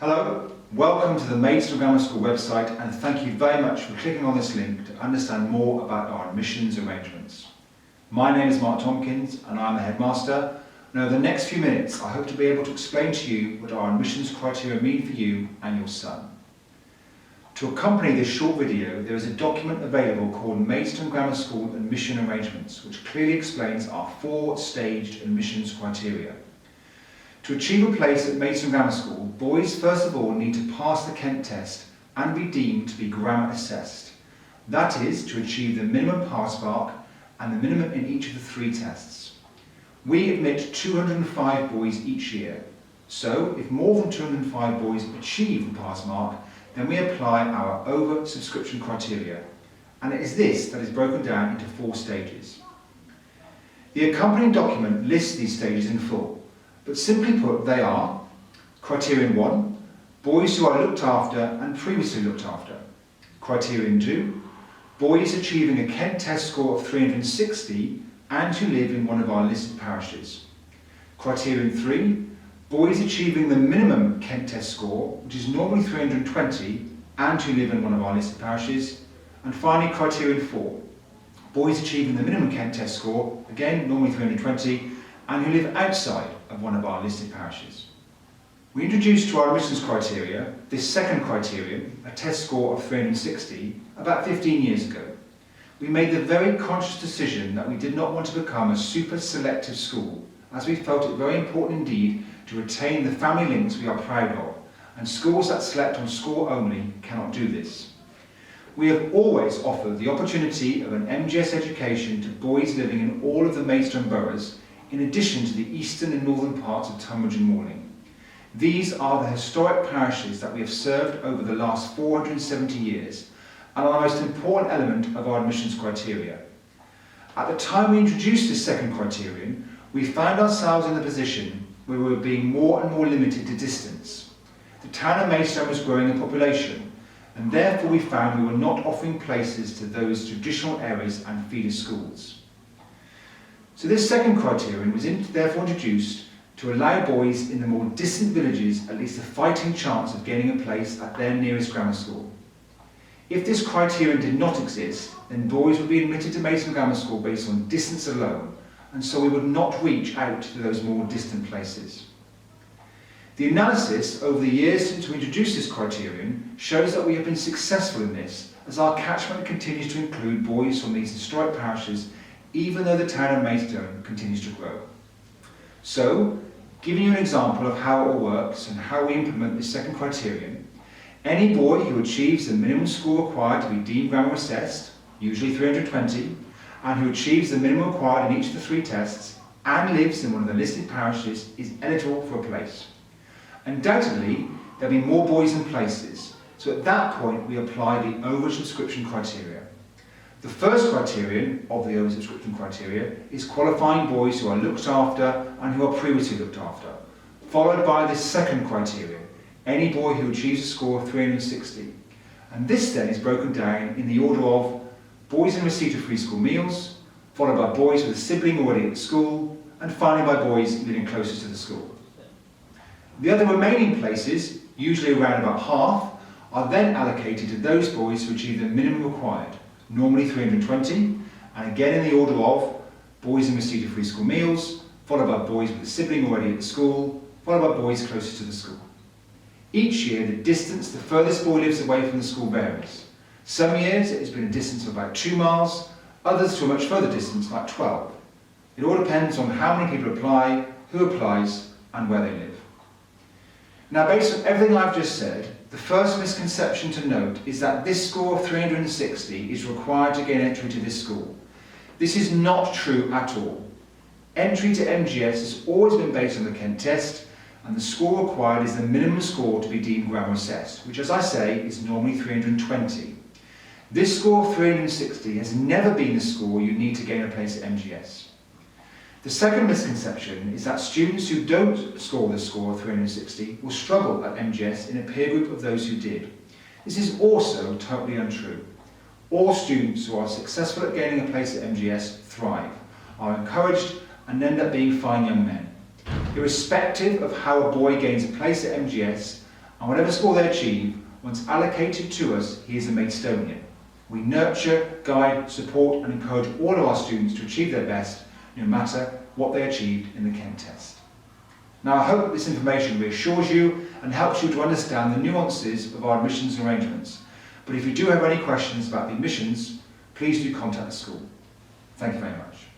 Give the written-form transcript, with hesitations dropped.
Hello, welcome to the Maidstone Grammar School website, and thank you very much for clicking on this link to understand more about our admissions arrangements. My name is Mark Tompkins and I'm the headmaster, and over the next few minutes I hope to be able to explain to you what our admissions criteria mean for you and your son. To accompany this short video, there is a document available called Maidstone Grammar School Admission Arrangements, which clearly explains our 4-staged admissions criteria. To achieve a place at Maidstone Grammar School, boys first of all need to pass the Kent test and be deemed to be grammar assessed. That is, to achieve the minimum pass mark and the minimum in each of the 3 tests. We admit 205 boys each year, so if more than 205 boys achieve the pass mark, then we apply our over-subscription criteria, and it is this that is broken down into 4 stages. The accompanying document lists these stages in full, but simply put they are: Criterion 1, boys who are looked after and previously looked after. Criterion 2, boys achieving a Kent test score of 360 and who live in one of our listed parishes. Criterion 3, boys achieving the minimum Kent test score, which is normally 320, and who live in one of our listed parishes. And finally, Criterion 4, boys achieving the minimum Kent test score, again normally 320, and who live outside of one of our listed parishes. We introduced to our admissions criteria this second criterion, a test score of 360, about 15 years ago. We made the very conscious decision that we did not want to become a super selective school, as we felt it very important indeed to retain the family links we are proud of, and schools that select on score only cannot do this. We have always offered the opportunity of an MGS education to boys living in all of the Maidstone boroughs, in addition to the eastern and northern parts of Tunbridge and Morling. These are the historic parishes that we have served over the last 470 years and are the most important element of our admissions criteria. At the time we introduced this second criterion, we found ourselves in the position where we were being more and more limited to distance. The town of Maidstone was growing in population, and therefore we found we were not offering places to those traditional areas and feeder schools. So this second criterion was therefore introduced to allow boys in the more distant villages at least a fighting chance of gaining a place at their nearest grammar school. If this criterion did not exist, then boys would be admitted to Maidstone Grammar School based on distance alone, and so we would not reach out to those more distant places. The analysis over the years since we introduced this criterion shows that we have been successful in this, as our catchment continues to include boys from these historic parishes, even though the town of Maidstone continues to grow. So, giving you an example of how it all works and how we implement this second criterion, any boy who achieves the minimum score required to be deemed grammar assessed, usually 320, and who achieves the minimum required in each of the 3 tests, and lives in one of the listed parishes, is eligible for a place. Undoubtedly, there will be more boys than places, so at that point we apply the oversubscription criteria. The first criterion of the oversubscription criteria is qualifying boys who are looked after and who are previously looked after, followed by the second criterion, any boy who achieves a score of 360. And this then is broken down in the order of boys in receipt of free school meals, followed by boys with a sibling already at the school, and finally by boys living closest to the school. The other remaining places, usually around about half, are then allocated to those boys who achieve the minimum required, normally 320, and again in the order of boys in receipt of free school meals, followed by boys with a sibling already at the school, followed by boys closest to the school. Each year, the distance the furthest boy lives away from the school varies. Some years it has been a distance of about 2 miles, others to a much further distance, like 12. It all depends on how many people apply, who applies, and where they live. Now, based on everything I've just said, the first misconception to note is that this score of 360 is required to gain entry to this school. This is not true at all. Entry to MGS has always been based on the Kent test, and the score required is the minimum score to be deemed grammar assessed, which, as I say, is normally 320. This score of 360 has never been the score you need to gain a place at MGS. The second misconception is that students who don't score the score of 360 will struggle at MGS in a peer group of those who did. This is also totally untrue. All students who are successful at gaining a place at MGS thrive, are encouraged, and end up being fine young men. Irrespective of how a boy gains a place at MGS and whatever score they achieve, once allocated to us, he is a Maidstonian. We nurture, guide, support and encourage all of our students to achieve their best, no matter what they achieved in the Kent test. Now, I hope that this information reassures you and helps you to understand the nuances of our admissions arrangements. But if you do have any questions about the admissions, please do contact the school. Thank you very much.